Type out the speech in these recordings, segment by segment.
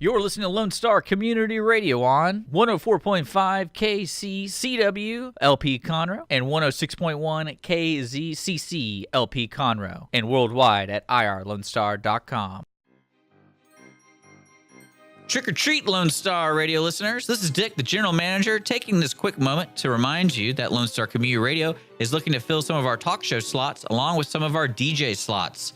You're listening to Lone Star Community Radio on 104.5 KCCW LP Conroe and 106.1 KZCC LP Conroe and worldwide at irlonestar.com. Trick or treat, Lone Star Radio listeners. This is Dick, the general manager, taking this quick moment to remind you that Lone Star Community Radio is looking to fill some of our talk show slots along with some of our DJ slots.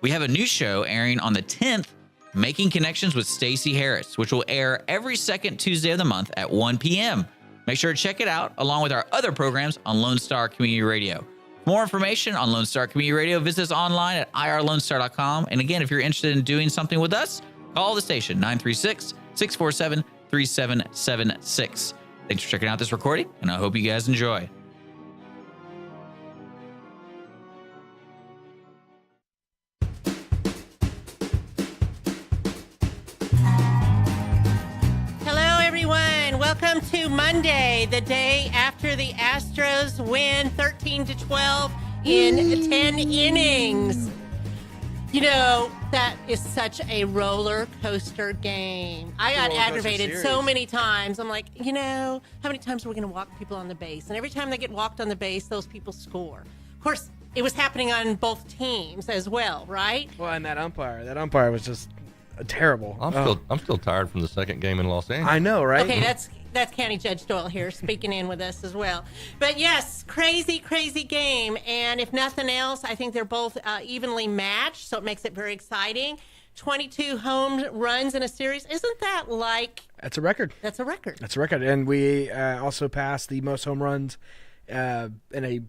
We have a new show airing on the 10th, Making Connections with Stacey Harris, which will air every second Tuesday of the month at 1 p.m. Make sure to check it out along with our other programs on Lone Star Community Radio. For more information on Lone Star Community Radio, visit us online at irlonestar.com. And again, if you're interested in doing something with us, call the station 936-647-3776. Thanks for checking out this recording, and I hope you guys enjoy. Welcome to Monday, the day after the Astros win 13-12 in 10 innings. You know, that is such a roller coaster game. I got aggravated so many times. I'm like, you know, how many times are we going to walk people on the base? And every time they get walked on the base, those people score. Of course, it was happening on both teams as well, right? Well, and that umpire was just terrible. I'm still tired from the second game in Los Angeles. I know, right? Okay, that's County Judge Doyal here speaking in with us as well. But yes, crazy game. And if nothing else, I think they're both evenly matched, so it makes it very exciting. 22 home runs in a series. Isn't that like... That's a record. That's a record. And we also passed the most home runs in a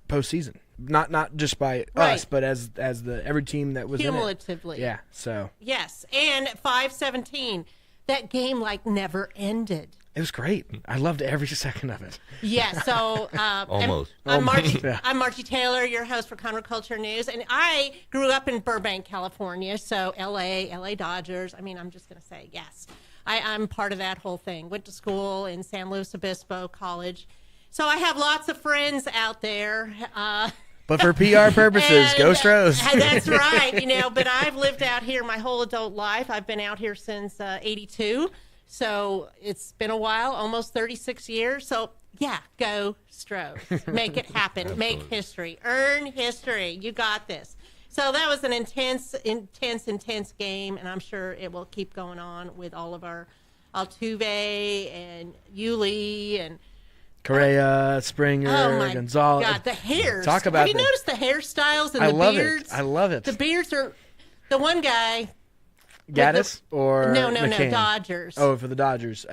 postseason. Not just by us, but as the every team that was cumulatively. In it. Yeah, so. Yes, and 5-17. That game like never ended. It was great. I loved every second of it. Yeah, so almost. I'm Margie Taylor, your host for Conroe Culture News, and I grew up in Burbank, California, so LA Dodgers. I mean, I'm just going to say yes. I'm part of that whole thing. Went to school in San Luis Obispo College, so I have lots of friends out there. But for PR purposes, go Stros. That's right, you know. But I've lived out here my whole adult life. I've been out here since '82. So it's been a while, almost 36 years. So, yeah, go Stros. Make it happen. Make history. Earn history. You got this. So that was an intense game, and I'm sure it will keep going on with all of our Altuve and Yuli and Correa, Springer, Gonzalez. God, the hairs. Talk about Have you noticed the hairstyles and the beards? I love it. The beards are the one guy. Gaddis or no, McCann? Dodgers. Oh, for the Dodgers.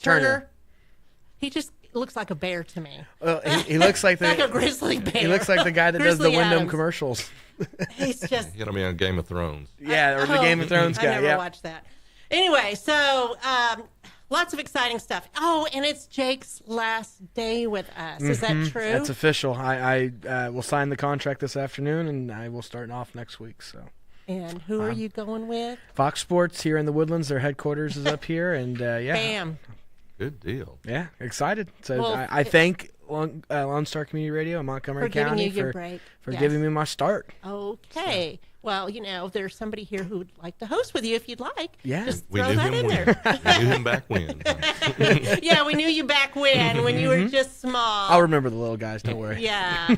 Turner. He just looks like a bear to me. Well, he looks like like a grizzly bear. He looks like the guy that does the Wyndham commercials. He's just. He's gonna be on Game of Thrones. Yeah, or the Game of Thrones guy. I never watched that. Anyway, so lots of exciting stuff. Oh, and it's Jake's last day with us. Is that true? That's official. I will sign the contract this afternoon, and I will start off next week. So. And who are you going with? Fox Sports here in the Woodlands. Their headquarters is up here, and yeah. Bam. Good deal. Yeah, excited. So I thank Lone Star Community Radio in Montgomery County for giving me my start. Okay. So. Well, you know, there's somebody here who would like to host with you if you'd like. Yeah. Just throw that in there. We knew him back when. Yeah, we knew you back when you were just small. I'll remember the little guys, don't worry. Yeah.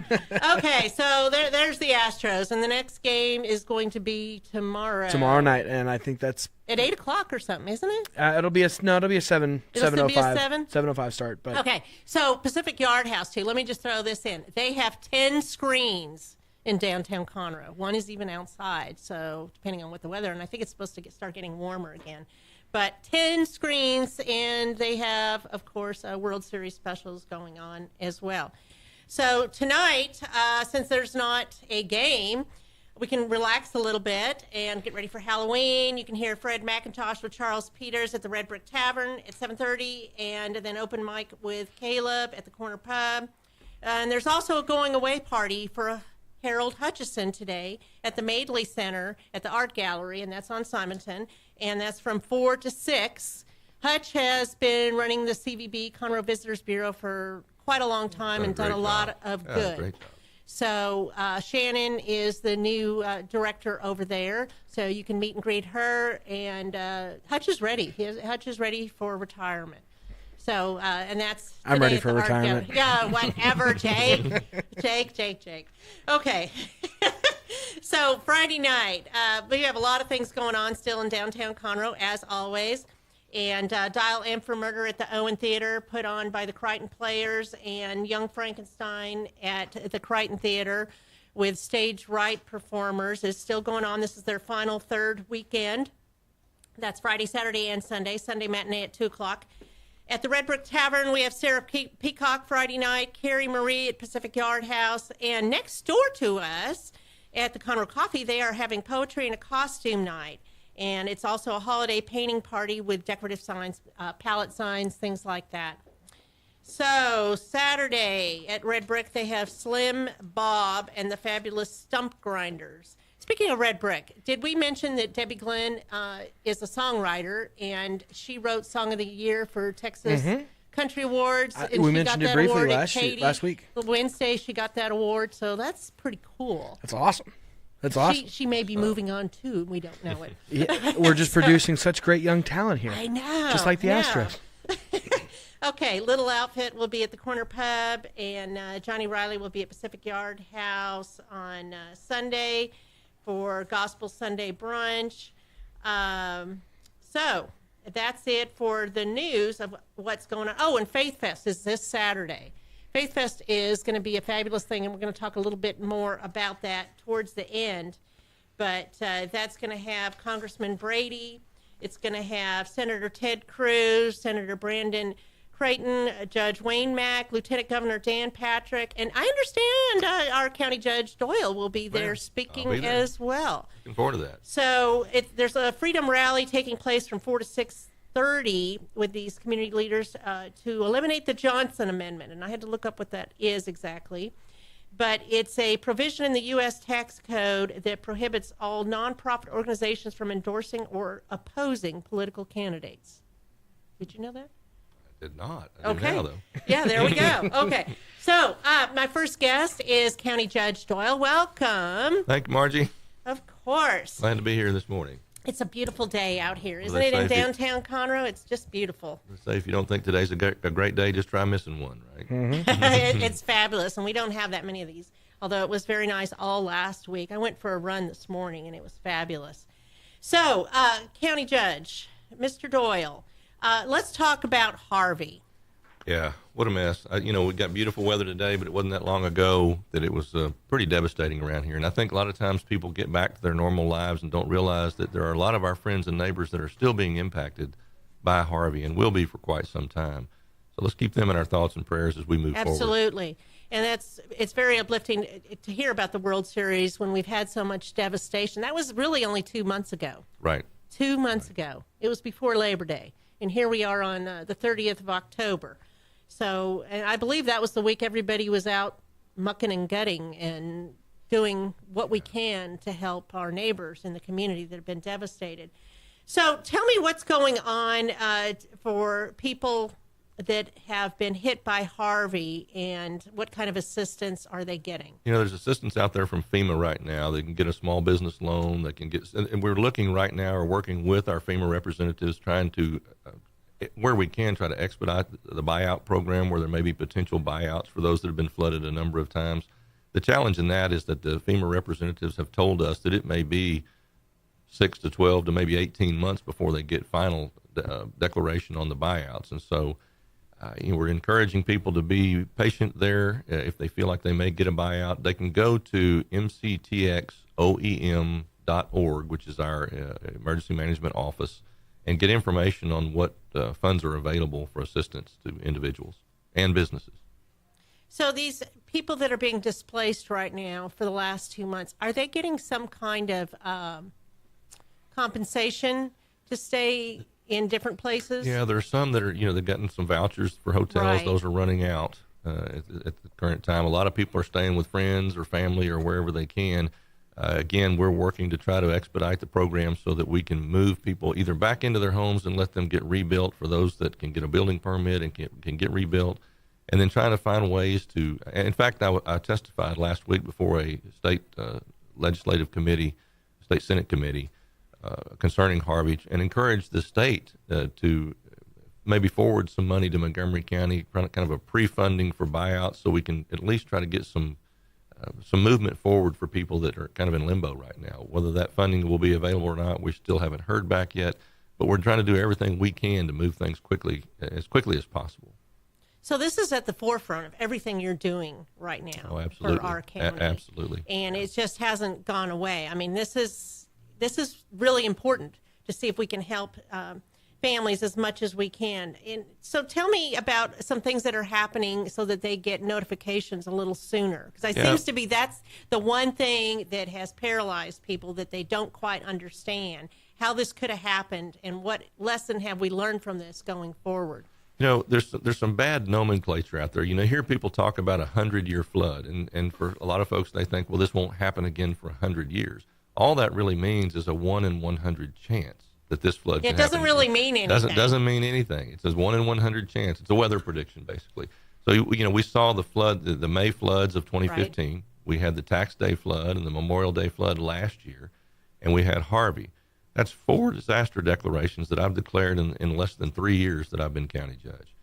Okay, so there's the Astros, and the next game is going to be tomorrow. Tomorrow night, and I think that's... At 8 o'clock or something, isn't it? It'll be a 7:05. It'll still be a 7? 7:05 start. But. Okay, so Pacific Yard House, too. Let me just throw this in. They have 10 screens in downtown Conroe. One is even outside, so depending on what the weather, and I think it's supposed to start getting warmer again. But 10 screens, and they have, of course, World Series specials going on as well. So tonight, since there's not a game, we can relax a little bit and get ready for Halloween. You can hear Fred McIntosh with Charles Peters at the Red Brick Tavern at 7:30, and then open mic with Caleb at the Corner Pub. And there's also a going-away party for Harold Hutchison today at the Madeley Center at the Art Gallery, and that's on Simonton, and that's from 4 to 6. Hutch has been running the CVB, Conroe Visitors Bureau, for quite a long time and done a lot of good. Great job. So Shannon is the new director over there. So you can meet and greet her. And Hutch is ready. Hutch is ready for retirement. So, and that's I'm ready for retirement. Yeah, whatever, Jake. Jake. Okay. So Friday night, we have a lot of things going on still in downtown Conroe, as always. And Dial M for Murder at the Owen Theater, put on by the Crichton Players, and Young Frankenstein at the Crichton Theater with stage right performers is still going on. This is their final third weekend. That's Friday, Saturday, and Sunday. Sunday matinee at 2 o'clock. At the Red Brick Tavern, we have Sarah Peacock Friday night, Carrie Marie at Pacific Yard House, and next door to us at the Conroe Coffee, they are having poetry and a costume night. And it's also a holiday painting party with decorative signs, palette signs, things like that. So Saturday at Red Brick, they have Slim Bob and the Fabulous Stump Grinders. Speaking of Red Brick, did we mention that Debbie Glenn is a songwriter, and she wrote Song of the Year for Texas Country Awards? And we she mentioned got it that briefly award at last week. Wednesday, she got that award, so that's pretty cool. That's awesome. That's awesome. She may be moving on, too, and we don't know it. Yeah, we're just producing such great young talent here. I know. Just like the Astros. Okay, Little Outfit will be at the Corner Pub, and Johnny Riley will be at Pacific Yard House on Sunday for Gospel Sunday brunch. So that's it for the news of what's going on. Oh, and Faith Fest is this Saturday. Faith Fest is going to be a fabulous thing, and we're going to talk a little bit more about that towards the end. But that's going to have Congressman Brady. It's going to have Senator Ted Cruz, Senator Brandon Creighton, Judge Wayne Mack, Lieutenant Governor Dan Patrick, and I understand our County Judge Doyle will be there speaking as well. Looking forward to that. So there's a freedom rally taking place from 4 to 6:30 with these community leaders to eliminate the Johnson Amendment, and I had to look up what that is exactly. But it's a provision in the U.S. tax code that prohibits all nonprofit organizations from endorsing or opposing political candidates. Did you know that? Did not. I do now, though. Yeah, there we go. Okay. So my first guest is County Judge Doyle. Welcome. Thank you, Margie. Of course. Glad to be here this morning. It's a beautiful day out here, isn't it, in downtown Conroe? It's just beautiful. Let's say if you don't think today's a great day, just try missing one, right? It's fabulous, and we don't have that many of these, although it was very nice all last week. I went for a run this morning, and it was fabulous. So, County Judge, Mr. Doyle, let's talk about Harvey. Yeah, what a mess. We got beautiful weather today, but it wasn't that long ago that it was pretty devastating around here. And I think a lot of times people get back to their normal lives and don't realize that there are a lot of our friends and neighbors that are still being impacted by Harvey and will be for quite some time. So let's keep them in our thoughts and prayers as we move forward. Absolutely. And it's very uplifting to hear about the World Series when we've had so much devastation. That was really only 2 months ago. Right. 2 months ago. It was before Labor Day. And here we are on the 30th of October. So, and I believe that was the week everybody was out mucking and gutting and doing what we can to help our neighbors in the community that have been devastated. So tell me what's going on for people that have been hit by Harvey, and what kind of assistance are they getting? There's assistance out there from FEMA right now. They can get a small business loan. They can get, and we're looking right now, or working with our FEMA representatives, trying to where we can try to expedite the buyout program where there may be potential buyouts for those that have been flooded a number of times. The challenge in that is that the FEMA representatives have told us that it may be 6 to 12 to maybe 18 months before they get final declaration on the buyouts. And so we're encouraging people to be patient there. If they feel like they may get a buyout, they can go to mctxoem.org, which is our emergency management office, and get information on what funds are available for assistance to individuals and businesses. So these people that are being displaced right now for the last 2 months, are they getting some kind of compensation to stay in different places? Yeah, there are some that are, they've gotten some vouchers for hotels. Right. Those are running out at the current time. A lot of people are staying with friends or family or wherever they can. Again, we're working to try to expedite the program so that we can move people either back into their homes and let them get rebuilt for those that can get a building permit and can get rebuilt, and then trying to find ways to. In fact, I testified last week before a state legislative committee, state Senate committee, concerning Harvey, and encouraged the state to maybe forward some money to Montgomery County, kind of a pre-funding for buyouts, so we can at least try to get some movement forward for people that are kind of in limbo right now. Whether that funding will be available or not, we still haven't heard back yet, but we're trying to do everything we can to move things as quickly as possible. So this is at the forefront of everything you're doing right now. Oh, absolutely. For our county. Absolutely. And it just hasn't gone away. I mean, this is really important to see if we can help families as much as we can. And so tell me about some things that are happening so that they get notifications a little sooner. Because it seems to be that's the one thing that has paralyzed people, that they don't quite understand how this could have happened and what lesson have we learned from this going forward. There's some bad nomenclature out there. Hear people talk about 100-year flood, and for a lot of folks, they think, well, this won't happen again for 100 years. All that really means is a 1 in 100 chance that this flood can happen. It doesn't really mean anything. Doesn't mean anything. It says 1 in 100 chance. It's a weather prediction, basically. So, we saw the flood, the May floods of 2015. Right. We had the Tax Day flood and the Memorial Day flood last year, and we had Harvey. That's 4 disaster declarations that I've declared in less than 3 years that I've been county judge,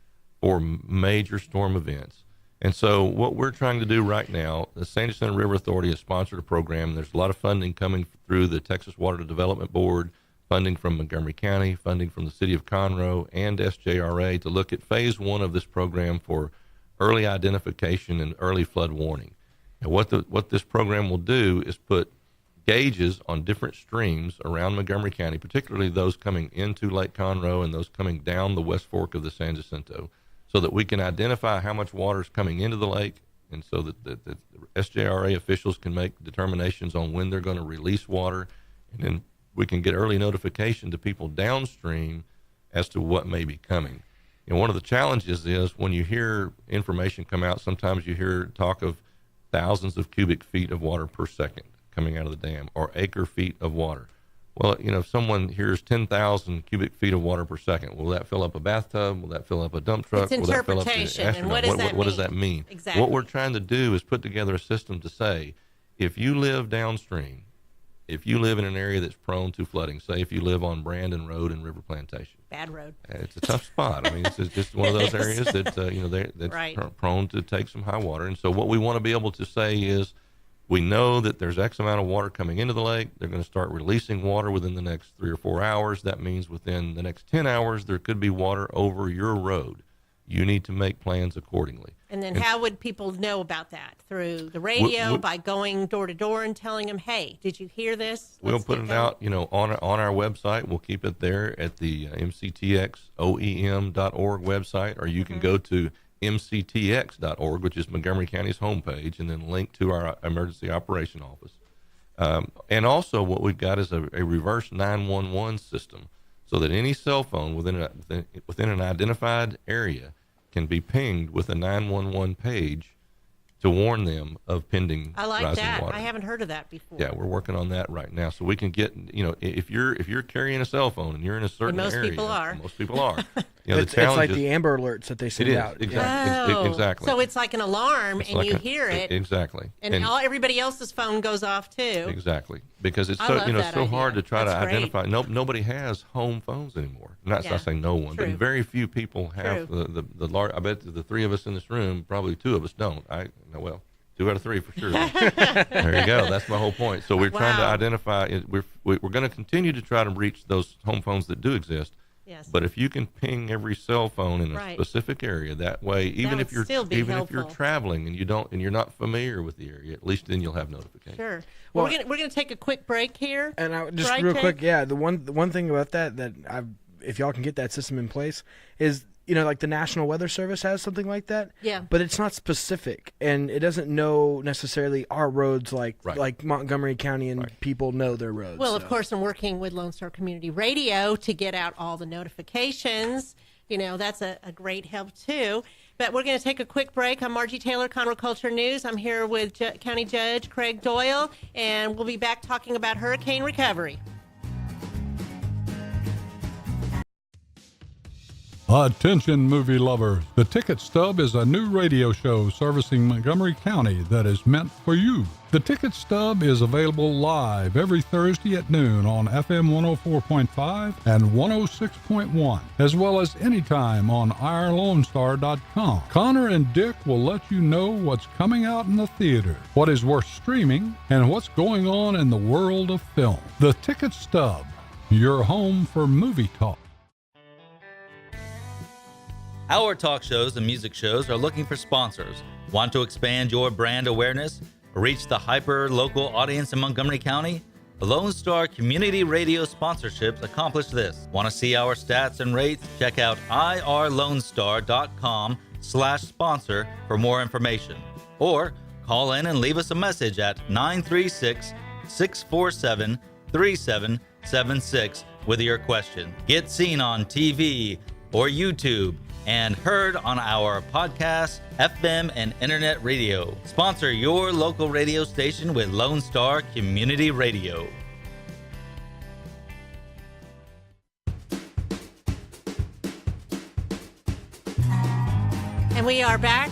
4 major storm events. And so what we're trying to do right now, the San Jacinto River Authority has sponsored a program. There's a lot of funding coming through the Texas Water Development Board, funding from Montgomery County, funding from the city of Conroe and SJRA to look at phase 1 of this program for early identification and early flood warning. And what this program will do is put gauges on different streams around Montgomery County, particularly those coming into Lake Conroe and those coming down the West Fork of the San Jacinto, so that we can identify how much water is coming into the lake, and so that the SJRA officials can make determinations on when they're going to release water, and then we can get early notification to people downstream as to what may be coming. One of the challenges is when you hear information come out, sometimes you hear talk of thousands of cubic feet of water per second coming out of the dam, or acre feet of water. Well, if someone hears 10,000 cubic feet of water per second, will that fill up a bathtub? Will that fill up a dump truck? It's will that fill up the interpretation, and astronaut? What does that mean? Exactly. What we're trying to do is put together a system to say, if you live downstream, if you live in an area that's prone to flooding, say if you live on Brandon Road in River Plantation. Bad road. It's a tough spot. I mean, it's just one of those areas that, that's right. prone to take some high water. And so what we want to be able to say is, we know that there's X amount of water coming into the lake. They're going to start releasing water within the next 3 or 4 hours. That means within the next 10 hours, there could be water over your road. You need to make plans accordingly. And then how would people know about that? Through the radio, by going door to door and telling them, hey, did you hear this? We'll put it out, on our website. We'll keep it there at the mctxoem.org website, or you can go to mctx.org, which is Montgomery County's homepage, and then link to our emergency operation office. And also what we've got is a reverse 911 system, so that any cell phone within an identified area can be pinged with a 911 page to warn them of pending rising water. I haven't heard of that before. Yeah, we're working on that right now, so we can get, if you're carrying a cell phone and you're in a certain area, most people are. It's like the Amber Alerts that they send out. Exactly. Oh, exactly. So it's like an alarm, and you hear it. Exactly. And everybody else's phone goes off too. Exactly. Because it's so hard to try to identify. Nobody has home phones anymore. Not saying no one, but very few people have the large. I bet the 3 of us in this room, probably 2 of us don't. 2 out of 3 for sure. There you go. That's my whole point. So we're trying to identify. We're going to continue to try to reach those home phones that do exist. Yes. But if you can ping every cell phone in a specific area, that way, even if you're traveling and you're not familiar with the area, at least then you'll have notification. Sure. Well, we're going to take a quick break here. And just real quick, the one thing about that if y'all can get that system in place is, like the National Weather Service has something like that. Yeah. But it's not specific, and it doesn't know necessarily our roads like Montgomery County and people know their roads. Well, of course, I'm working with Lone Star Community Radio to get out all the notifications. That's a great help too. But we're going to take a quick break. I'm Margie Taylor, Conroe Culture News. I'm here with County Judge Craig Doyal, and we'll be back talking about hurricane recovery. Attention movie lovers, The Ticket Stub is a new radio show servicing Montgomery County that is meant for you. The Ticket Stub is available live every Thursday at noon on FM 104.5 and 106.1, as well as anytime on OurLoneStar.com. Connor and Dick will let you know what's coming out in the theater, what is worth streaming, and what's going on in the world of film. The Ticket Stub, your home for movie talk. Our talk shows and music shows are looking for sponsors. Want to expand your brand awareness? Reach the hyper-local audience in Montgomery County? The Lone Star Community Radio sponsorships accomplish this. Want to see our stats and rates? Check out irlonestar.com/sponsor for more information. Or call in and leave us a message at 936-647-3776 with your question. Get seen on TV or YouTube and heard on our podcast, FM, and internet radio. Sponsor your local radio station with Lone Star Community Radio. And we are back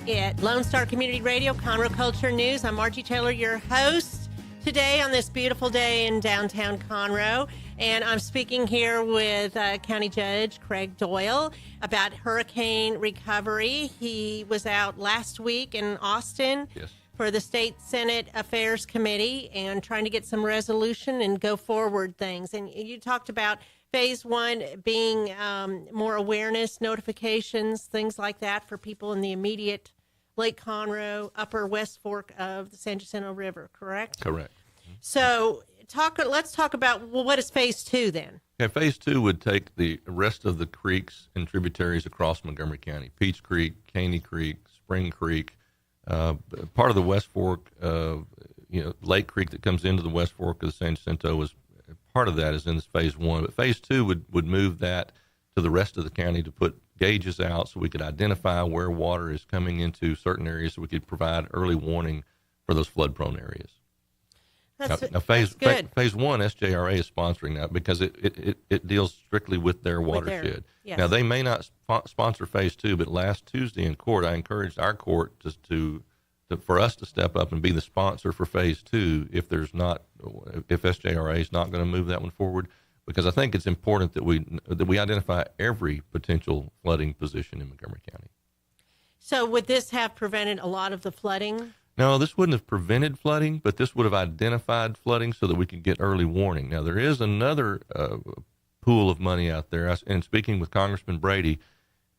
at Lone Star Community Radio, Conroe Culture News. I'm Margie Taylor, your host today on this beautiful day in downtown Conroe. And I'm speaking here with County Judge Craig Doyal about hurricane recovery. He was out last week in Austin for the State Senate Affairs Committee and trying to get some resolution and go forward things. And you talked about phase one being more awareness, notifications, things like that for people in the immediate Lake Conroe, upper West Fork of the San Jacinto River, correct? Correct. So let's talk about, well, what is phase two then? Okay, phase two would take the rest of the creeks and tributaries across Montgomery County: Peach Creek, Caney Creek, Spring Creek, part of the West Fork, Lake Creek that comes into the West Fork of the San Jacinto is part of that is in this phase one. But phase two would move that to the rest of the county to put gauges out so we could identify where water is coming into certain areas so we could provide early warning for those flood-prone areas. Now phase one, SJRA is sponsoring that because it deals strictly with their watershed. Yes. Now, they may not sponsor phase two, but last Tuesday in court, I encouraged our court for us to step up and be the sponsor for phase two if SJRA is not going to move that one forward, because I think it's important that we identify every potential flooding position in Montgomery County. So would this have prevented a lot of the flooding? No, this wouldn't have prevented flooding, but this would have identified flooding so that we could get early warning. Now, there is another pool of money out there, and speaking with Congressman Brady,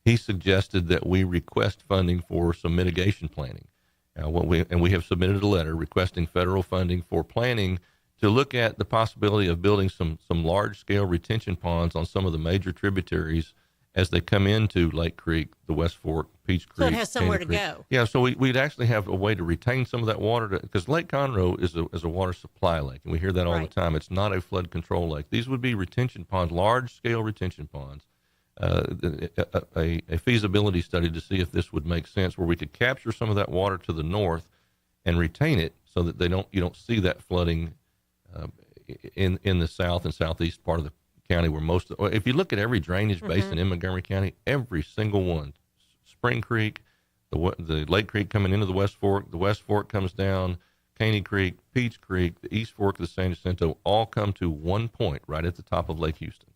he suggested that we request funding for some mitigation planning. We have submitted a letter requesting federal funding for planning to look at the possibility of building some large-scale retention ponds on some of the major tributaries as they come into Lake Creek, the West Fork, Peach Creek. So it has somewhere to go. Yeah, so we'd actually have a way to retain some of that water, because Lake Conroe is a water supply lake, and we hear that all the time. It's not a flood control lake. These would be retention ponds, large-scale retention ponds. A feasibility study to see if this would make sense, where we could capture some of that water to the north and retain it so that you don't see that flooding in the south and southeast part of the county, where if you look at every drainage basin in Montgomery County, every single one, Spring Creek, the Lake Creek coming into the West Fork comes down, Caney Creek, Peach Creek, the East Fork of the San Jacinto, all come to one point right at the top of Lake Houston.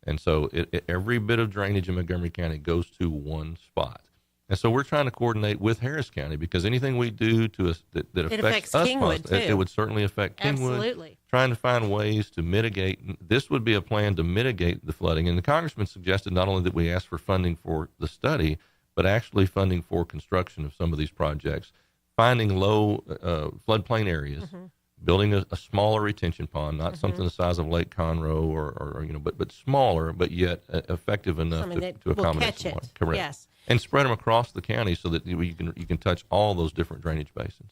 And so every bit of drainage in Montgomery County goes to one spot. And so we're trying to coordinate with Harris County, because anything we do that affects us, it would certainly affect Kingwood. Absolutely. Trying to find ways to mitigate. This would be a plan to mitigate the flooding. And the congressman suggested not only that we ask for funding for the study, but actually funding for construction of some of these projects, finding low floodplain areas, building a smaller retention pond, not something the size of Lake Conroe but smaller, but yet effective enough to accommodate some water. Correct. Yes. And spread them across the county so that you can touch all those different drainage basins.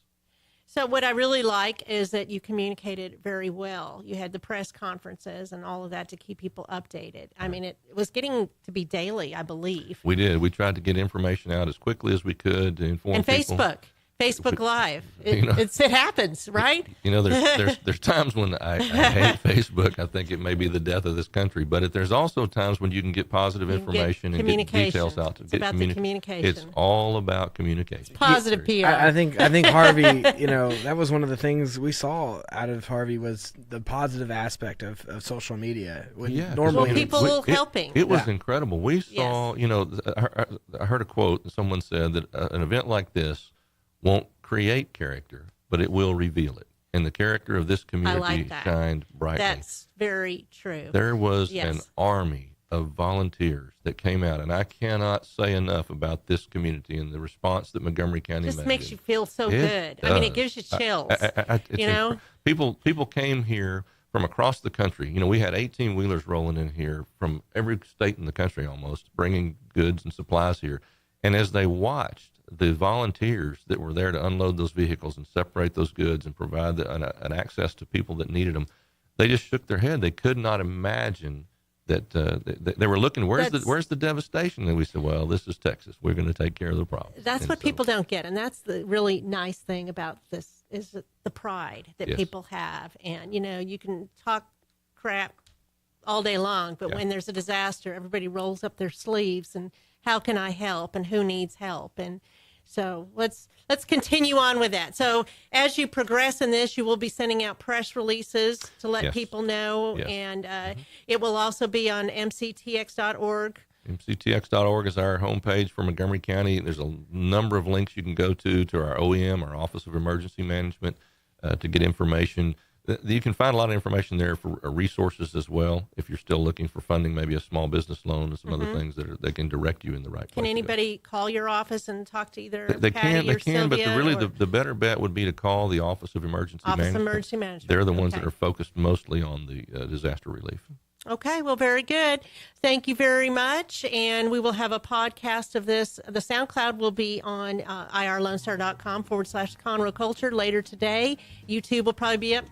So what I really like is that you communicated very well. You had the press conferences and all of that to keep people updated. I mean, it was getting to be daily, I believe. We did. We tried to get information out as quickly as we could to inform people. And Facebook Live. You know, it happens, right? You know, there's times when I hate Facebook. I think it may be the death of this country. But there's also times when you can get positive information and get details out. It's about the communication. It's all about communication. It's positive PR. I think Harvey, you know, that was one of the things we saw out of Harvey was the positive aspect of social media. Normally, people helping. It was incredible. We saw, you know, I heard a quote, and someone said that an event like this won't create character, but it will reveal it. And the character of this community shined brightly. That's very true. There was an army of volunteers that came out, and I cannot say enough about this community and the response that Montgomery County made. Just makes you feel so good. I mean, it gives you chills. You know, people came here from across the country. You know, we had 18-wheelers rolling in here from every state in the country almost, bringing goods and supplies here. And as they watched the volunteers that were there to unload those vehicles and separate those goods and provide an access to people that needed them, they just shook their head. They could not imagine that they were looking, where's the devastation? And we said, well, this is Texas. We're going to take care of the problem. That's what people don't get. And that's the really nice thing about this is the pride that people have. And, you know, you can talk crap all day long, but when there's a disaster, everybody rolls up their sleeves and how can I help and who needs help? And so let's continue on with that. So as you progress in this, you will be sending out press releases to let people know. And it will also be on mctx.org. mctx.org is our homepage for Montgomery County. There's a number of links you can go to our OEM, our Office of Emergency Management, to get information. You can find a lot of information there for resources as well. If you're still looking for funding, maybe a small business loan and some other things that can direct you in the right place. Can anybody call your office and talk to either they Patty can, or Sylvia? But the better bet would be to call the Office of Emergency Management. They're the ones that are focused mostly on the disaster relief. Okay, well, very good. Thank you very much. And we will have a podcast of this. The SoundCloud will be on irlonestar.com/Conroe Culture later today. YouTube will probably be up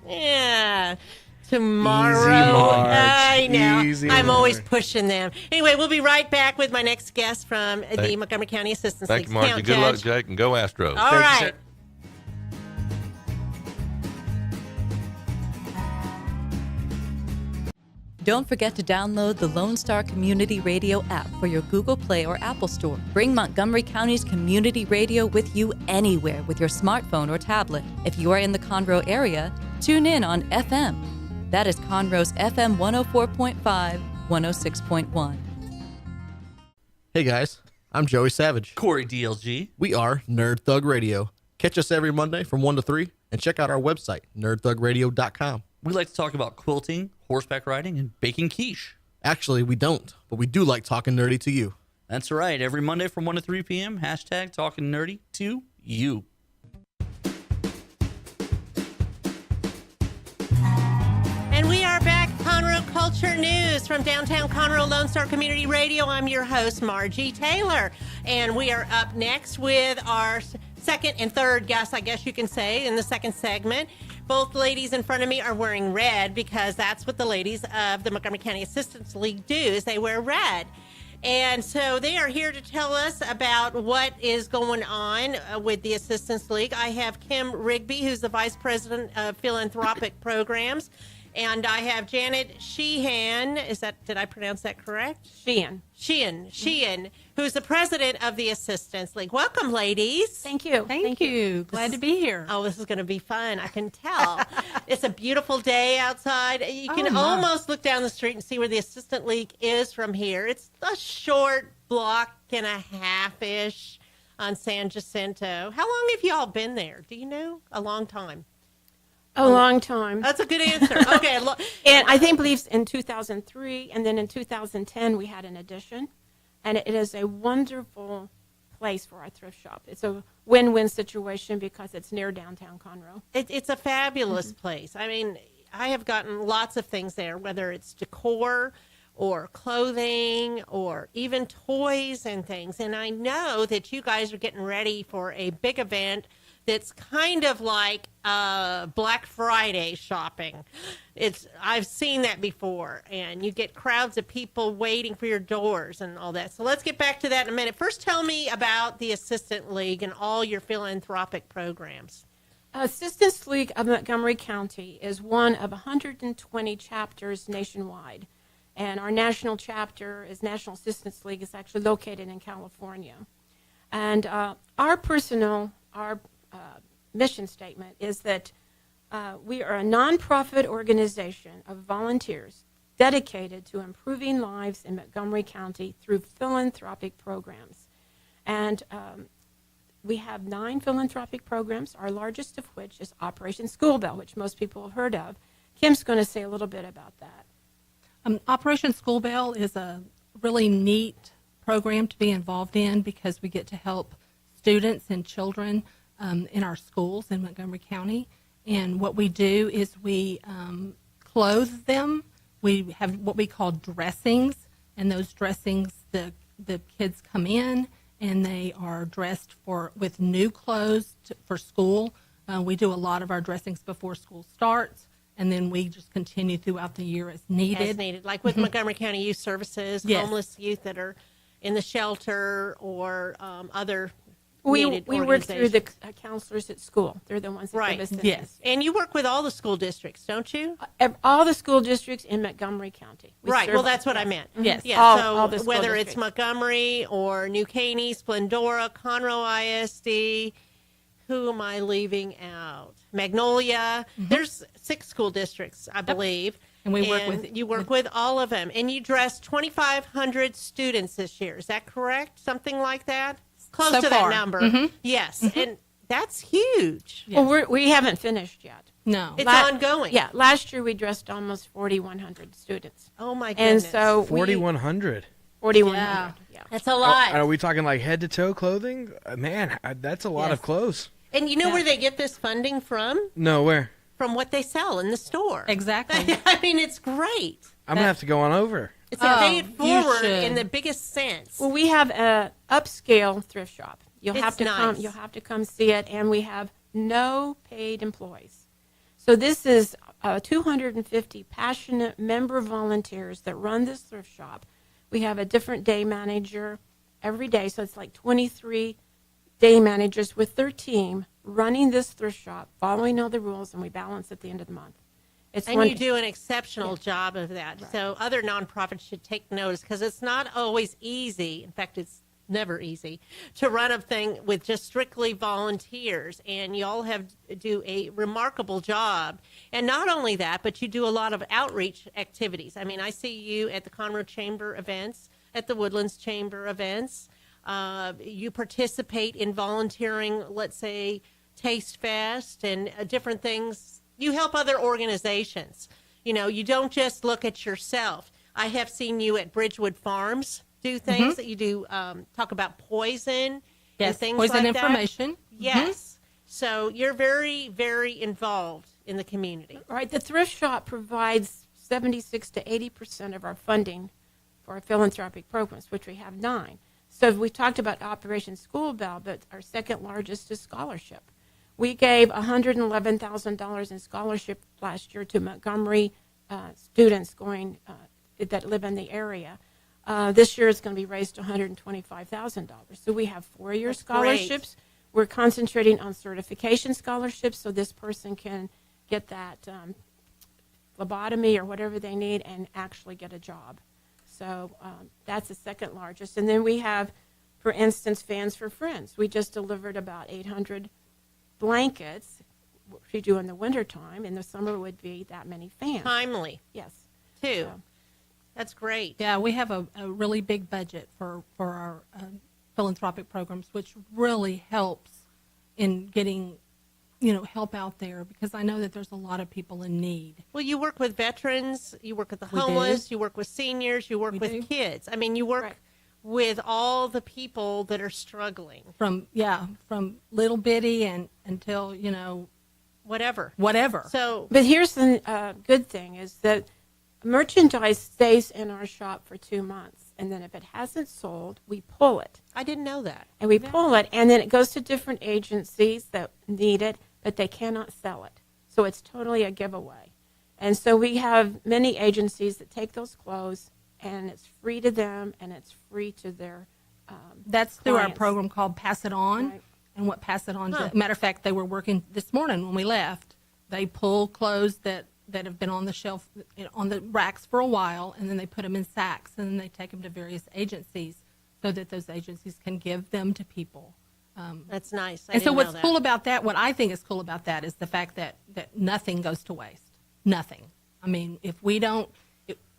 tomorrow. Easy, Marge. I know. Easy, I'm Marge. always pushing them. Anyway, we'll be right back with my next guest from the Montgomery County Assistance League. Thank you, Margie. Good luck, Jake, and go Astros. All right. Don't forget to download the Lone Star Community Radio app for your Google Play or Apple Store. Bring Montgomery County's community radio with you anywhere with your smartphone or tablet. If you are in the Conroe area, tune in on FM. That is Conroe's FM 104.5, 106.1. Hey guys, I'm Joey Savage. Corey DLG. We are Nerd Thug Radio. Catch us every Monday from 1 to 3 and check out our website, nerdthugradio.com. We like to talk about quilting, horseback riding, and baking quiche. Actually, we don't, but we do like talking nerdy to you. That's right. Every Monday from 1 to 3 p.m., hashtag talking nerdy to you. And we are back. Conroe Culture News from downtown Conroe Lone Star Community Radio. I'm your host, Margie Taylor. And we are up next with our second and third guests, I guess you can say, in the second segment. Both ladies in front of me are wearing red because that's what the ladies of the Montgomery County Assistance League do, is they wear red. And so they are here to tell us about what is going on with the Assistance League. I have Kim Rigby, who's the Vice President of Philanthropic Programs. And I have Janet Sheehan. Did I pronounce that correct? Sheehan, who's the president of the Assistance League. Welcome, ladies. Thank you. Thank you. Glad to be here. Oh, this is going to be fun. I can tell. It's a beautiful day outside. You can almost look down the street and see where the Assistant League is from here. It's a short block and a half-ish on San Jacinto. How long have you all been there? Do you know? A long time. A long time. That's a good answer. Okay. And I believe in 2003, and then in 2010 we had an addition, and it is a wonderful place for our thrift shop. It's a win-win situation because it's near downtown Conroe. It's a fabulous place. I mean, I have gotten lots of things there, whether it's decor or clothing or even toys and things. And I know that you guys are getting ready for a big event that's kind of like Black Friday shopping. I've seen that before, and you get crowds of people waiting for your doors and all that. So let's get back to that in a minute. First, tell me about the Assistant League and all your philanthropic programs. Assistance League of Montgomery County is one of 120 chapters nationwide. And our national chapter is National Assistance League. Is actually located in California. And our mission statement is that we are a nonprofit organization of volunteers dedicated to improving lives in Montgomery County through philanthropic programs. And we have 9 philanthropic programs, our largest of which is Operation School Bell, which most people have heard of. Kim's going to say a little bit about that. Operation School Bell is a really neat program to be involved in because we get to help students and children in our schools in Montgomery County. And what we do is we clothe them. We have what we call dressings, and those dressings, the kids come in and they are dressed with new clothes for school. We do a lot of our dressings before school starts, and then we just continue throughout the year as needed. As needed, like with Montgomery County Youth Services, Yes. homeless youth that are in the shelter or other We needed work through the organizations. counselors at school. They're the ones that Right. give us the Yes. And you work with all the school districts, don't you? all the school districts in Montgomery County. We Right. serve- Well, that's what I meant. Yes. Yeah. All the so school whether it's districts. Montgomery or New Caney, Splendora, Conroe ISD, who am I leaving out? Magnolia. There's 6 school districts, I believe. And we work with- you work with all of them, and you dressed 2,500 students this year. Is that correct? Something like that. Close So to far. that number. Yes, and that's huge. Well, we haven't finished yet. No. It's La- ongoing. Yeah, last year we dressed almost 4,100 students. Oh my And goodness. so 4,100. 4,100. Yeah. that's a lot. Are we talking like head to toe clothing? Man, that's a lot of clothes. And you know where they get this funding from? No, where? From what they sell in the store. Exactly. I mean, it's great. I'm going to have to go on over. It's a pay it you forward should. in the biggest sense. Well, we have a upscale thrift shop. You'll It's have to come. nice. You'll have to come see it, and we have no paid employees. So this is 250 passionate member volunteers that run this thrift shop. We have a different day manager every day, so it's like 23 day managers with their team running this thrift shop, following all the rules, and we balance at the end of the month. It's And one- you do an exceptional job of that. So other nonprofits should take notice because it's not always easy. In fact, it's never easy to run a thing with just strictly volunteers. And you all do a remarkable job. And not only that, but you do a lot of outreach activities. I mean, I see you at the Conroe Chamber events, at the Woodlands Chamber events. You participate in volunteering, let's say, Taste Fest and different things. You help other organizations. You know, you don't just look at yourself. I have seen you at Bridgewood Farms do things that you do, talk about poison and Yes. things Poison like that. information. Yes. So you're very, very involved in the community. Right. The thrift shop provides 76 to 80% of our funding for our philanthropic programs, which we have 9. So we talked about Operation School Bell, but our second largest is scholarship. We gave $111,000 in scholarship last year to Montgomery students that live in the area. This year it's going to be raised to $125,000. So we have 4-year That's great. scholarships. We're concentrating on certification scholarships so this person can get that phlebotomy or whatever they need and actually get a job. So that's the second largest. And then we have, for instance, Fans for Friends. We just delivered about 800 blankets, which we do in the wintertime. In the summer would be that many fans. Timely, Yes. too. So- That's great. Yeah, we have a really big budget for our philanthropic programs, which really helps in getting, help out there because I know that there's a lot of people in need. Well, you work with veterans, you work with the We do. homeless, you work with seniors, you work We with do. kids. I mean, you work Right. with all the people that are struggling, From little bitty and until, whatever. whatever. So, But here's the good thing is that merchandise stays in our shop for 2 months, and then if it hasn't sold, we pull it. I didn't know that. And we pull it, and then it goes to different agencies that need it, but they cannot sell it. So it's totally a giveaway. And so we have many agencies that take those clothes, and it's free to them, and it's free to their That's through our clients. program called Pass It On. Right. And what Pass It On does, matter of fact, they were working this morning when we left. They pull clothes that have been on the shelf, on the racks for a while, and then they put them in sacks, and then they take them to various agencies so that those agencies can give them to people. That's nice. I And so didn't what's know that. cool about that, what I think is cool about that is the fact that nothing goes to waste. Nothing. I mean, if we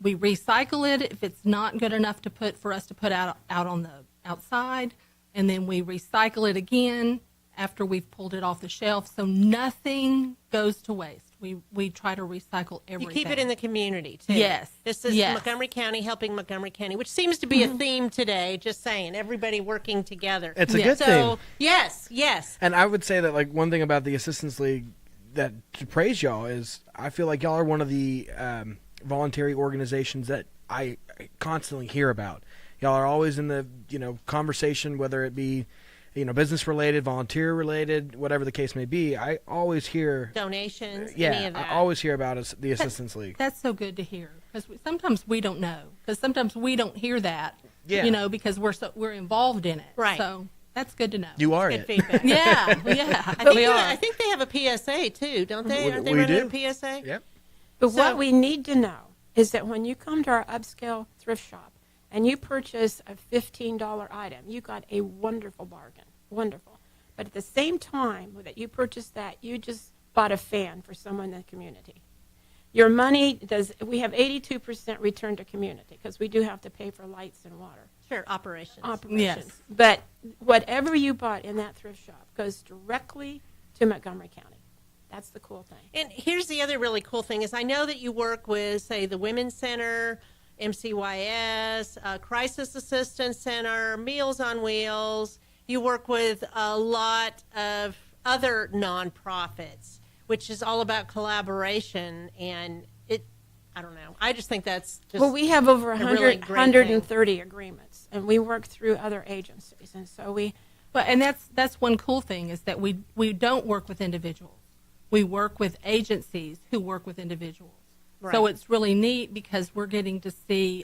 recycle it, if it's not good enough for us to put out on the outside, and then we recycle it again after we've pulled it off the shelf. So nothing goes to waste. We try to recycle You everything. keep it in the community, too. Yes. This is Yes. Montgomery County helping Montgomery County, which seems to be a theme today, just saying. Everybody working together. It's a Yeah. good So, thing. yes. And I would say that like one thing about the Assistance League that to praise y'all is I feel like y'all are one of the voluntary organizations that I constantly hear about. Y'all are always in the conversation, whether it be business related, volunteer related, whatever the case may be. I always hear Donations, any yeah, of that. I always hear about the Assistance League. That's so good to hear, because sometimes we don't know, because sometimes we don't hear that, Yeah. because we're involved in it. Right. So that's good to know. You are Good it. feedback. Yeah. I think they have a PSA, too, don't they? Aren't they We running do. a PSA? Yep. But So- what we need to know is that when you come to our upscale thrift shop and you purchase a $15 item, you got a wonderful bargain. Wonderful. But at the same time that you purchased that, you just bought a fan for someone in the community. Your money we have 82% return to community because we do have to pay for lights and water. Sure, operations. Yes. But whatever you bought in that thrift shop goes directly to Montgomery County. That's the cool thing. And here's the other really cool thing is I know that you work with, say, the Women's Center, MCYS, Crisis Assistance Center, Meals on Wheels. You work with a lot of other nonprofits, which is all about collaboration. And I don't know. I just think that's just Well, we have over a really great 130 agreements, and we work through other agencies. And so And that's one cool thing is that we don't work with individuals. We work with agencies who work with individuals. Right. So it's really neat because we're getting to see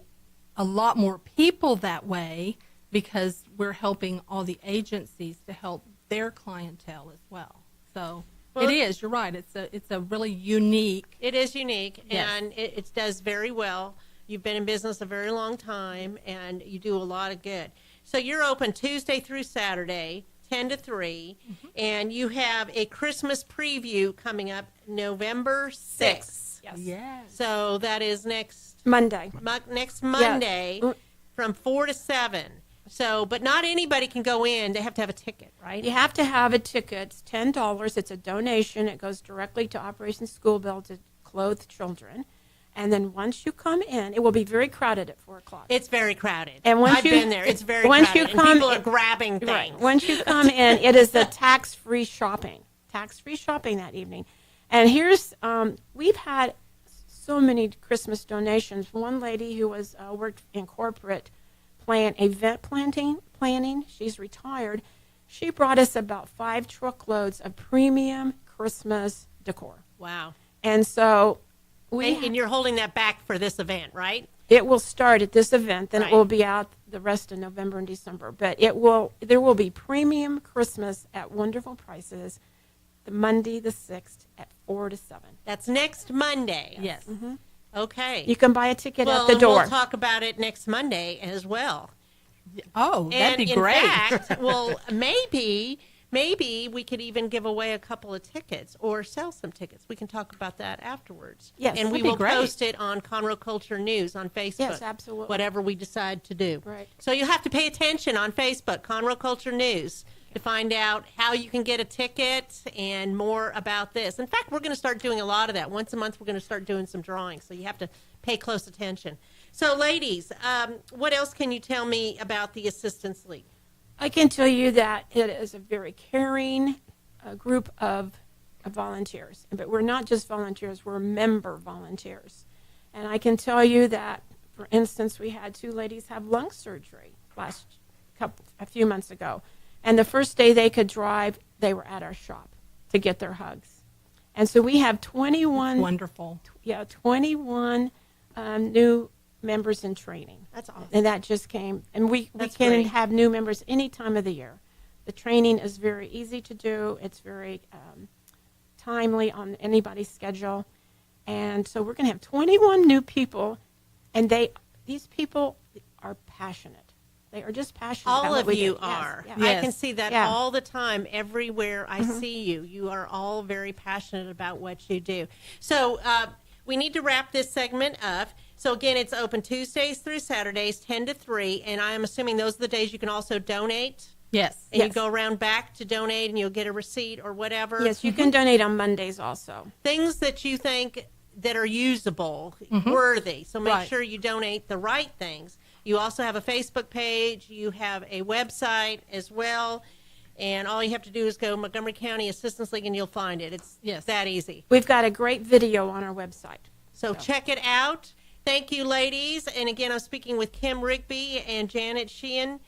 a lot more people that way because we're helping all the agencies to help their clientele as well. So Well, it is. You're right. It's a really unique. It is unique, Yes. and it does very well. You've been in business a very long time, and you do a lot of good. So you're open Tuesday through Saturday, 10 to 3, and you have a Christmas preview coming up November 6th. yes. Yes. So that is next Monday. Monday from 4 to 7. So, but not anybody can go in. They have to have a ticket, right? You have to have a ticket. It's $10. It's a donation. It goes directly to Operation School Bell to clothe children. And then once you come in, it will be very crowded at 4 o'clock. It's very crowded. And once I've you- been there. It's very once crowded. you and come people are in- grabbing things. Right. Once you come in, it is a tax-free shopping. Tax-free shopping that evening. And here's, we've had so many Christmas donations. One lady who was worked in corporate event planning, she's retired. She brought us about 5 truckloads of premium Christmas decor. Wow. And so And you're holding that back for this event, right? it will start at this event, then Right. it will be out the rest of November and December. But there will be premium Christmas at wonderful prices the Monday the 6th at 4 to 7. That's next Monday. Yes. Okay. You can buy a ticket well, at the and door. We'll talk about it next Monday as well. Oh, that'd And be in great. fact, well, maybe we could even give away a couple of tickets or sell some tickets. We can talk about that afterwards. Yes, and we that'd be will great. post it on Conroe Culture News on Facebook. Yes, absolutely. Whatever we decide to do. Right. So you have to pay attention on Facebook, Conroe Culture News, to find out how you can get a ticket and more about this. In fact, we're going to start doing a lot of that. Once a month, we're going to start doing some drawings. So you have to pay close attention. So, ladies, what else can you tell me about the Assistance League? I can tell you that it is a very caring group of volunteers. But we're not just volunteers, we're member volunteers. And I can tell you that, for instance, we had 2 ladies have lung surgery a few months ago. And the first day they could drive, they were at our shop to get their hugs. And so we have 21. That's wonderful. Yeah, 21 new members in training. That's awesome. And that just came. And we can great. have new members any time of the year. The training is very easy to do. It's very timely on anybody's schedule. And so we're going to have 21 new people, and these people are passionate. They are just passionate about All what of we you do. Yes, are. yeah. I can see that Yeah. all the time, everywhere I see you. You are all very passionate about what you do. So we need to wrap this segment up. So again, it's open Tuesdays through Saturdays, 10 to 3, and I am assuming those are the days you can also donate. Yes. And you Yes. go around back to donate, and you'll get a receipt or whatever. Yes, you can donate on Mondays also. Things that you think that are usable, worthy. So make Right. sure you donate the right things. You also have a Facebook page. You have a website as well. And all you have to do is go Montgomery County Assistance League and you'll find it. It's that easy. We've got a great video on our website. So check it out. Thank you, ladies. And again, I'm speaking with Kim Rigby and Janet Sheehan,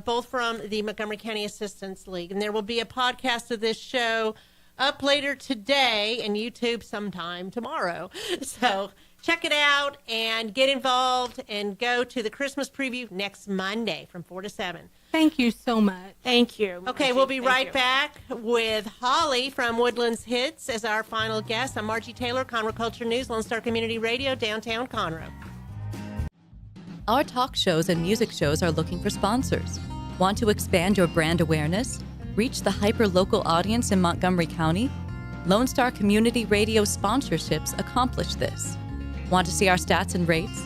both from the Montgomery County Assistance League. And there will be a podcast of this show up later today and YouTube sometime tomorrow. So check it out and get involved and go to the Christmas preview next Monday from 4 to 7. Thank you so much. Thank you. Okay, Margie. we'll be Thank right you. back with Holly from Woodlands Hits as our final guest. I'm Margie Taylor, Conroe Culture News, Lone Star Community Radio, downtown Conroe. Our talk shows and music shows are looking for sponsors. Want to expand your brand awareness? Reach the hyper-local audience in Montgomery County? Lone Star Community Radio sponsorships accomplish this. Want to see our stats and rates?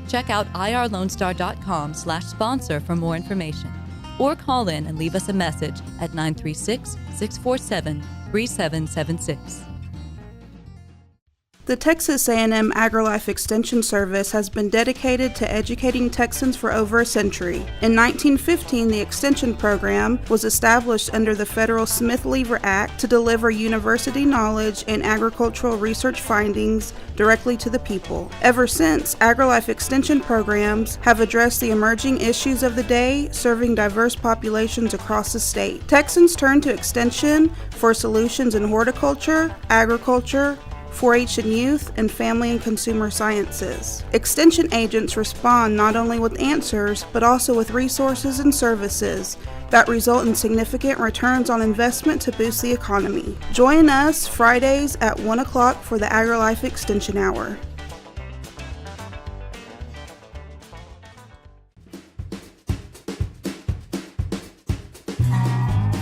Check out irlonestar.com/sponsor for more information. Or call in and leave us a message at 936-647-3776. The Texas A&M AgriLife Extension Service has been dedicated to educating Texans for over a century. In 1915, the Extension Program was established under the federal Smith-Lever Act to deliver university knowledge and agricultural research findings directly to the people. Ever since, AgriLife Extension programs have addressed the emerging issues of the day, serving diverse populations across the state. Texans turn to Extension for solutions in horticulture, agriculture, 4-H and youth, and family and consumer sciences. Extension agents respond not only with answers, but also with resources and services that result in significant returns on investment to boost the economy. Join us Fridays at 1 o'clock for the AgriLife Extension Hour.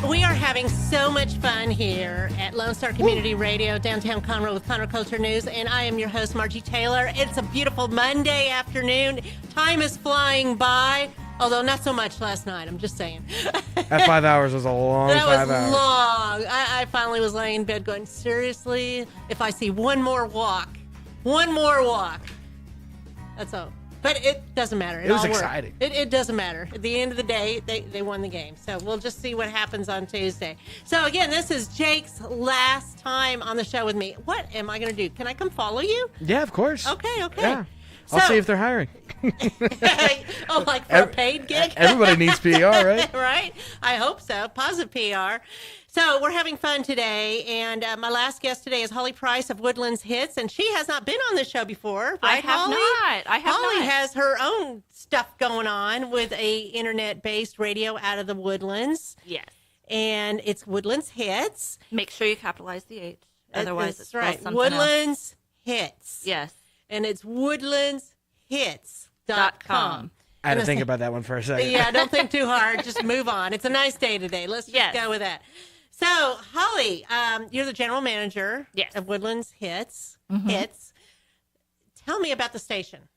We are having so much fun here at Lone Star Community Radio, downtown Conroe with Conroe Culture News, and I am your host, Margie Taylor. It's a beautiful Monday afternoon. Time is flying by, although not so much last night, I'm just saying. That 5 hours was a long That 5 was hours. long. I finally was laying in bed going, seriously? If I see one more walk, that's all. But it doesn't matter. It was all worked. exciting. It doesn't matter. At the end of the day, they won the game. So we'll just see what happens on Tuesday. So again, this is Jake's last time on the show with me. What am I going to do? Can I come follow you? Yeah, of course. Okay. Yeah. I'll see if they're hiring. Oh, like for a paid gig? Everybody needs PR, right? Right? I hope so. Positive PR. So we're having fun today, and my last guest today is Holly Price of Woodlands Hits, and she has not been on this show before, I right, have Holly? not. I have Holly not. has her own stuff going on with a internet-based radio out of the Woodlands, Yes. and it's Woodlands Hits. Make sure you capitalize the H. Otherwise, That's it's right. spelled something else. Woodlands Hits. Yes. And it's woodlandshits.com. I had to think about that one for a second. Yeah, don't think too hard. Just move on. It's a nice day today. Let's just Yes. go with that. So, Holly, you're the general manager Yes. of Woodlands Hits. Tell me about the station.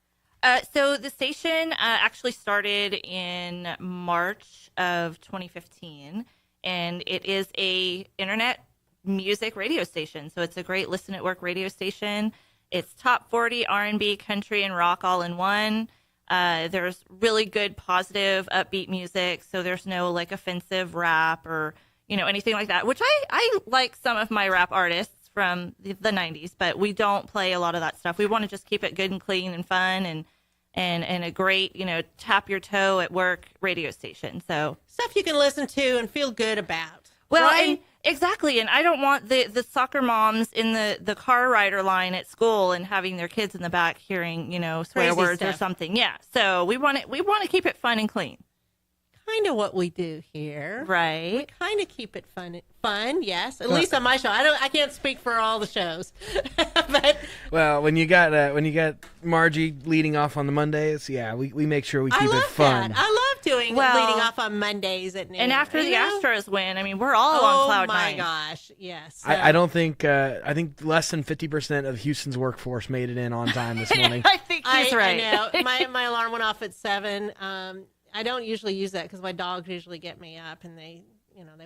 So the station actually started in March of 2015, and it is a internet music radio station. So it's a great listen at work radio station. It's top 40 R&B, country, and rock all in one. There's really good, positive, upbeat music. So there's no like offensive rap or anything like that, which I like some of my rap artists from the 90s, but we don't play a lot of that stuff. We want to just keep it good and clean and fun and a great, tap your toe at work radio station. So Stuff you can listen to and feel good about. well, right? and exactly. And I don't want the soccer moms in the car rider line at school and having their kids in the back hearing, swear Crazy words or stuff. something. Yeah. So we want to keep it fun and clean. Kind of what we do here. We Right. kind of keep it fun, yes. At least on my show. I can't speak for all the shows. But Well, when you got Margie leading off on the Mondays, yeah, we make sure we keep I it love fun. that. I love doing Well, leading off on Mondays at noon. And after the you know? Astros win, I mean, we're all on cloud Oh my nine. gosh, yes. I don't think I think less than 50% of Houston's workforce made it in on time this morning. I think he's right. I know. My alarm went off at 7. I don't usually use that because my dogs usually get me up and they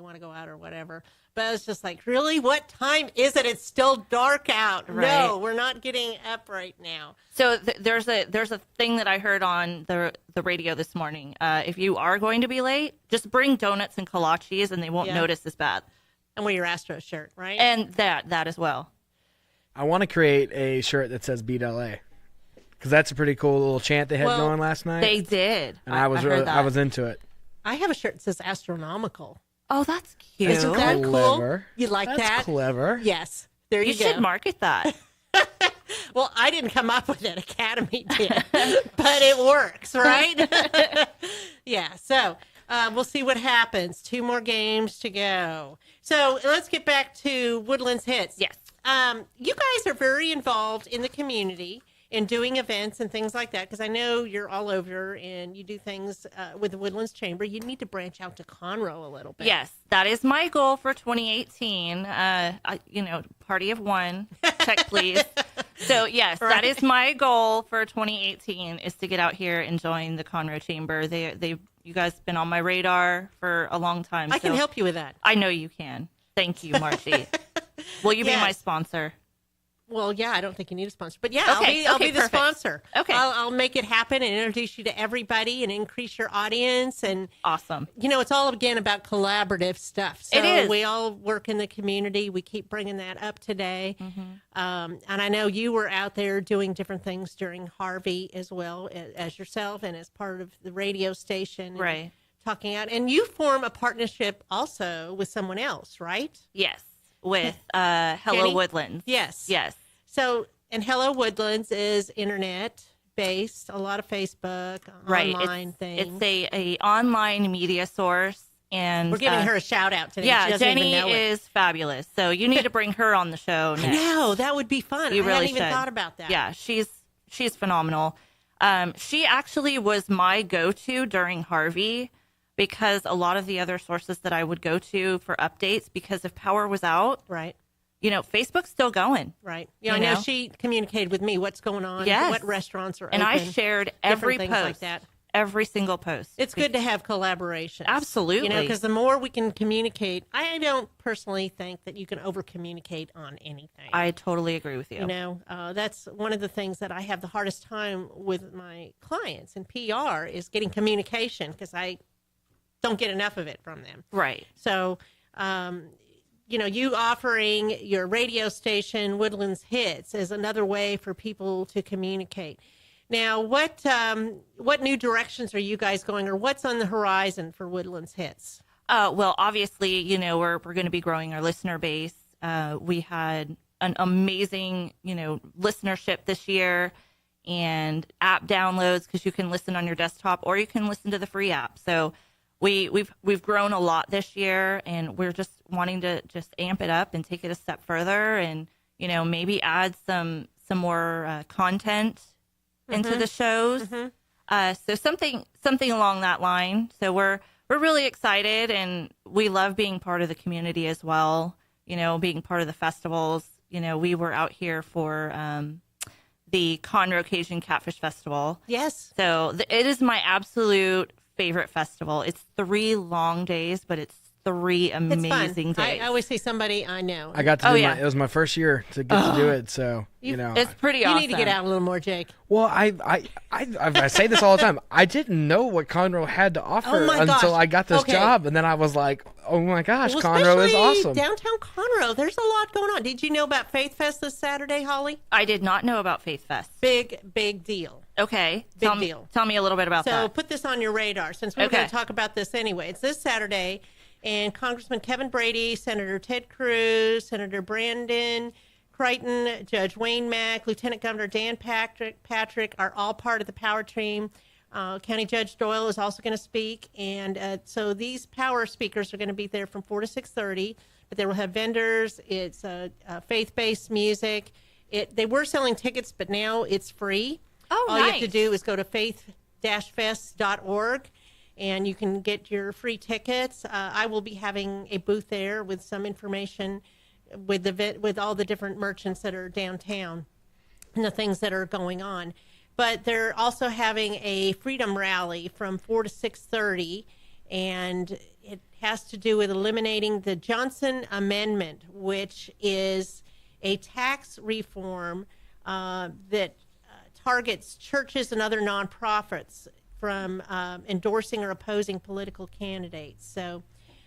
want to go out or whatever. But I was just like, really? What time is it? It's still dark out. No, Right. we're not getting up right now. So there's a thing that I heard on the radio this morning. If you are going to be late, just bring donuts and kolaches, and they won't Yeah. notice as bad. And wear your Astros shirt, right? And that as well. I want to create a shirt that says Beat LA. Because that's a pretty cool little chant they had Well, going last night. They did. and I was heard really, that. I was into it. I have a shirt that says astronomical. Oh, that's cute. Isn't that cool? Clever. You like That's that? clever. Yes. There you, You should go. market that. Well, I didn't come up with it. Academy did. But it works, right? Yeah. So we'll see what happens. 2 more games to go. So let's get back to Woodlands Hits. Yes. You guys are very involved in the community in doing events and things like that, because I know you're all over and you do things with the Woodlands Chamber. You need to branch out to Conroe a little bit. Yes, that is my goal for 2018. Party of one, check please. So yes, Right. that is my goal for 2018 is to get out here and join the Conroe Chamber. You guys been on my radar for a long time. I can so help you with that. I know you can. Thank you, Margie. Will you be Yes. my sponsor? Well, yeah, I don't think you need a sponsor, but yeah, Okay, I'll okay, be the perfect. sponsor. Okay. I'll make it happen and introduce you to everybody and increase your audience. And Awesome. it's all again about collaborative stuff. So It is. we all work in the community. We keep bringing that up today. And I know you were out there doing different things during Harvey as well as yourself and as part of the radio station. and Right. Talking out, and you form a partnership also with someone else, right? Yes, with Hello Kenny? Woodlands. Yes. Yes. So, and Hello Woodlands is internet based, a lot of Facebook, Right. online things. It's a online media source, and We're giving her a shout out today. She Yeah, doesn't Jenny even know it. is fabulous. So you need to bring her on the show I next. know, that would be fun. You I really hadn't even should. thought about that. Yeah, she's phenomenal. She actually was my go-to during Harvey because a lot of the other sources that I would go to for updates, because if power was out, Right. Facebook's still going. Right. You I know know? she communicated with me what's going on, Yes. what restaurants are And open. I shared every things post, like that. every single post. It's good to have collaboration. Absolutely. Because the more we can communicate, I don't personally think that you can over communicate on anything. I totally agree with you. That's one of the things that I have the hardest time with my clients in PR is getting communication because I don't get enough of it from them. Right. So, you offering your radio station, Woodlands Hits, is another way for people to communicate. Now, what new directions are you guys going, or what's on the horizon for Woodlands Hits? Well, obviously, we're going to be growing our listener base. We had an amazing, listenership this year, and app downloads because you can listen on your desktop or you can listen to the free app. So we've grown a lot this year, and we're just wanting to just amp it up and take it a step further, and maybe add some more content into the shows. So something along that line. So we're really excited, and we love being part of the community as well. Being part of the festivals. We were out here for the Conroe Cajun Catfish Festival. Yes. So it is my absolute favorite festival. It's 3 long days, but it's 3 amazing it's fun. days. I always say somebody I know. I got to Oh, do yeah. it was my first year to get to do it, so It's pretty You awesome. need to get out a little more, Jake. Well, I say this all the time. I didn't know what Conroe had to offer Oh my until gosh. I got this Okay. job, and then I was like, Oh my gosh, Well, Conroe is especially awesome. Downtown Conroe, there's a lot going on. Did you know about Faith Fest this Saturday, Holly? I did not know about Faith Fest. Big deal. Okay. Big deal. Tell me a little bit about So that. put this on your radar since we're going to talk about this anyway. It's this Saturday, and Congressman Kevin Brady, Senator Ted Cruz, Senator Brandon Creighton, Judge Wayne Mack, Lieutenant Governor Dan Patrick are all part of the power team. County Judge Doyal is also going to speak, and so these power speakers are going to be there from 4 to 6:30. But they will have vendors. It's faith-based music. They were selling tickets, but now it's free. Oh, all nice. you have to do is go to faith-fest.org, and you can get your free tickets. I will be having a booth there with some information with all the different merchants that are downtown and the things that are going on. But they're also having a freedom rally from 4 to 6:30, and it has to do with eliminating the Johnson Amendment, which is a tax reform that targets churches and other nonprofits from endorsing or opposing political candidates. So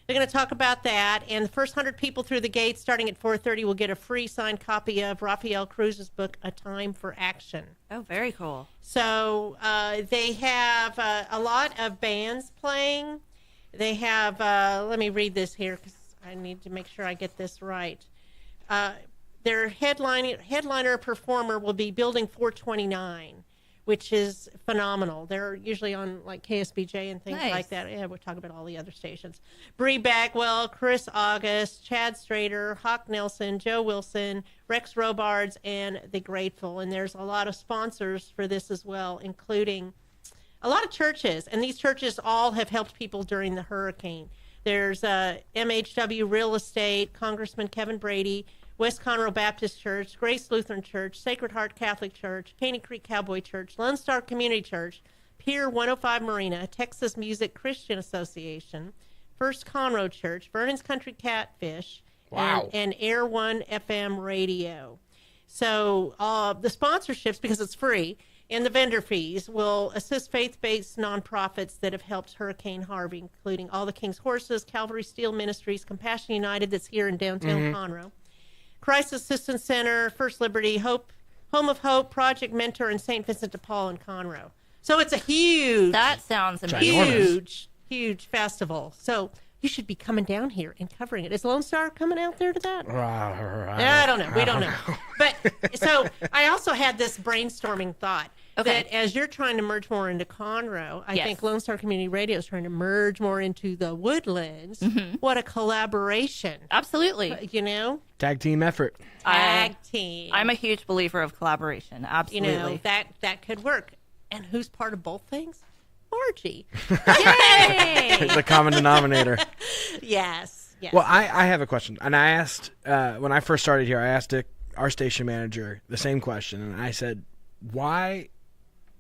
they're going to talk about that. And the first 100 people through the gate starting at 4:30 will get a free signed copy of Rafael Cruz's book, A Time for Action. Oh, very cool. So they have a lot of bands playing. They have, let me read this here because I need to make sure I get this right. Their headliner performer will be Building 429, which is phenomenal. They're usually on like KSBJ and things like that. Yeah, we'll talk about all the other stations. Bree Bagwell, Chris August, Chad Strader, Hawk Nelson, Joe Wilson, Rex Robards, and The Grateful. And there's a lot of sponsors for this as well, including a lot of churches. And these churches all have helped people during the hurricane. There's MHW Real Estate, Congressman Kevin Brady, West Conroe Baptist Church, Grace Lutheran Church, Sacred Heart Catholic Church, Caney Creek Cowboy Church, Lone Star Community Church, Pier 105 Marina, Texas Music Christian Association, First Conroe Church, Vernon's Country Catfish, and Air One FM Radio. So the sponsorships, because it's free, and the vendor fees will assist faith-based nonprofits that have helped Hurricane Harvey, including All the King's Horses, Calvary Steel Ministries, Compassion United that's here in downtown Conroe, Christ Assistance Center, First Liberty, Home of Hope, Project Mentor, and St. Vincent de Paul in Conroe. So it's a huge, That sounds amazing. huge festival. So you should be coming down here and covering it. Is Lone Star coming out there to that? I don't know. We don't know. But so I also had this brainstorming thought that as you're trying to merge more into Conroe, I think Lone Star Community Radio is trying to merge more into the Woodlands. Mm-hmm. What a collaboration. Absolutely. You know? Tag team effort. Tag team. I'm a huge believer of collaboration. Absolutely. You know, that could work. And who's part of both things? Margie. Yay! The common denominator. Yes. Well, I have a question. And I asked, when I first started here, I asked our station manager the same question. And I said, why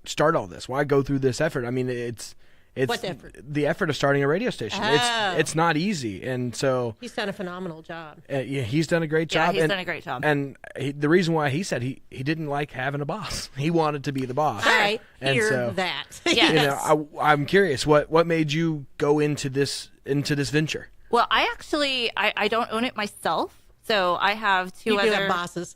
start all this? Why go through this effort? I mean, it's what effort? The effort of starting a radio station. Oh. It's not easy. And so he's done a phenomenal job. He's done a great job. Yeah, he's done a great job. And the reason why he said he didn't like having a boss. He wanted to be the boss. I And hear that. Yes. You know, I'm curious, what made you go into this venture? Well, I don't own it myself. So I have two other bosses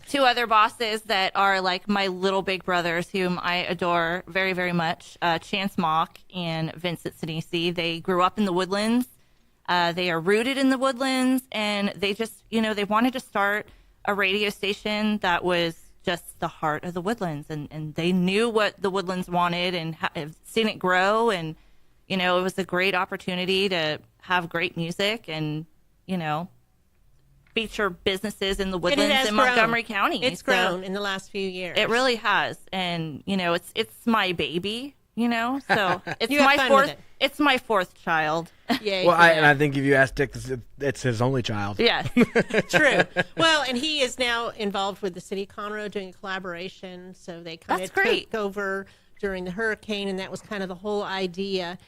that are like my little big brothers, whom I adore very, very much. Chance Mock and Vincent Sinisi. They grew up in the Woodlands. They are rooted in the Woodlands, and they just, they wanted to start a radio station that was just the heart of the Woodlands, and they knew what the Woodlands wanted and have seen it grow, and it was a great opportunity to have great music and feature businesit's in the Woodlands in Montgomery County. It's grown in the last few years. It really has, and it's my baby. So it's my fourth child. Yeah. Well, I think if you ask Dick, it's his only child. Yes. True. Well, and he is now involved with the city of Conroe doing a collaboration. So they kind of took over during the hurricane, and that was kind of the whole idea.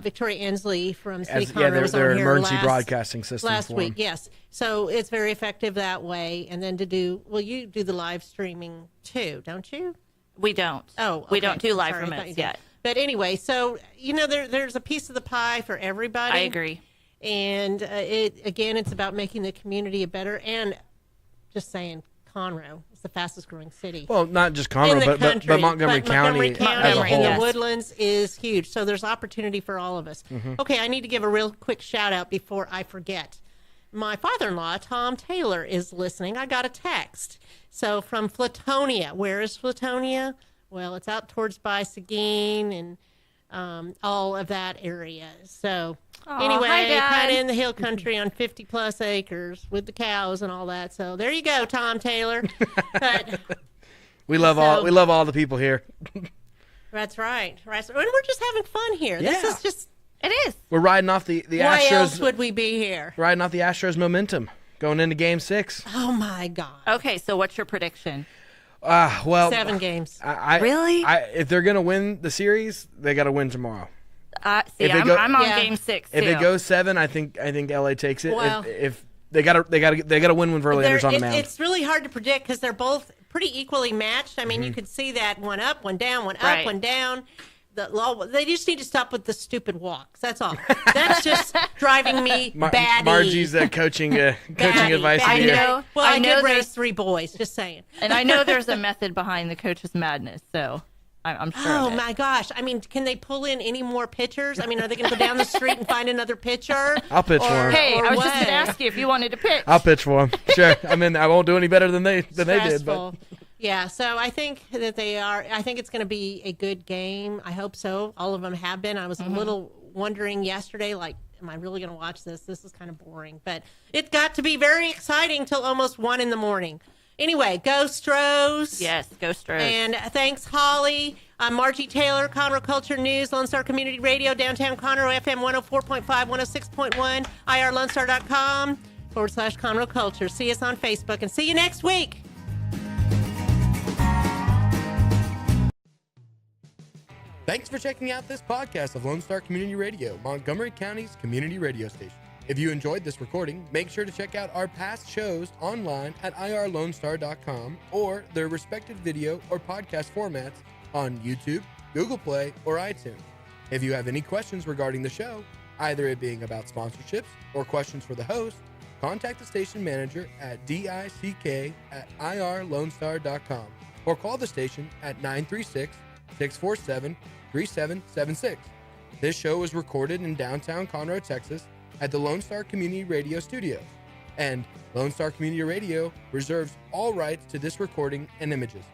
Victoria Ensley from City Conroe was their on here emergency broadcasting system last week. Yes, so it's very effective that way. And then you do the live streaming too, don't you? We don't. Oh, okay. We don't do live remotes yet. But anyway, so there's a piece of the pie for everybody. I agree. And it's about making the community a better, and just saying, Conroe is the fastest growing city. Well, not just in Conroe, the but country, Montgomery County as a and whole. the Woodlands is huge. So there's opportunity for all of us. Okay, I need to give a real quick shout out before I forget. My father-in-law, Tom Taylor, is listening. I got a text. So from Flatonia. Where is Flatonia? Well, it's out towards by Seguin and all of that area. So anyway, hi, Dad. kind of in the hill country on 50-plus acres with the cows and all that. So there you go, Tom Taylor. But We love all the people here. that's right. Right. And we're just having fun here. Yeah. This is just, It is. We're riding off the why Astros. else would we be here? Riding off the Astros momentum going into Game 6. Oh, my God. Okay, so what's your prediction? Well, 7 games. Really? If they're gonna win the series, they got to win tomorrow. See, If it go- I'm on Yeah. game 6 too. If it goes 7, I think LA takes it. Well- If they got to win when Verlander's on the mound. It's really hard to predict because they're both pretty equally matched. I mean, you could see that one up, one down, one up, Right. one down. They just need to stop with the stupid walks. That's all. That's just driving me batty. Margie's coaching advice. I here. know. Well, I know did raise there's 3 boys. Just saying. and I know there's a method behind the coach's madness, so I'm sure. Oh of it. my gosh! I mean, can they pull in any more pitchers? I mean, are they going to go down the street and find another pitcher? I'll pitch for him. Hey, or I was what? just going to ask you if you wanted to pitch. I'll pitch for him. Sure. I mean, I won't do any better than they did, but Stressful. Yeah, so I think that they are. I think it's going to be a good game. I hope so. All of them have been. I was a little wondering yesterday, like, am I really going to watch this? This is kind of boring. But it got to be very exciting till almost 1 a.m. Anyway, go Stros. Yes, go Stros. And thanks, Holly. I'm Margie Taylor, Conroe Culture News, Lone Star Community Radio, downtown Conroe, FM 104.5, 106.1, irlonestar.com/Conroe Culture. See us on Facebook, and see you next week. Thanks for checking out this podcast of Lone Star Community Radio, Montgomery County's community radio station. If you enjoyed this recording, make sure to check out our past shows online at irlonestar.com or their respective video or podcast formats on YouTube, Google Play, or iTunes. If you have any questions regarding the show, either it being about sponsorships or questions for the host, contact the station manager at dick@irlonestar.com or call the station at 936-647-3776. This show was recorded in downtown Conroe, Texas at the Lone Star Community Radio Studios, and Lone Star Community Radio reserves all rights to this recording and images.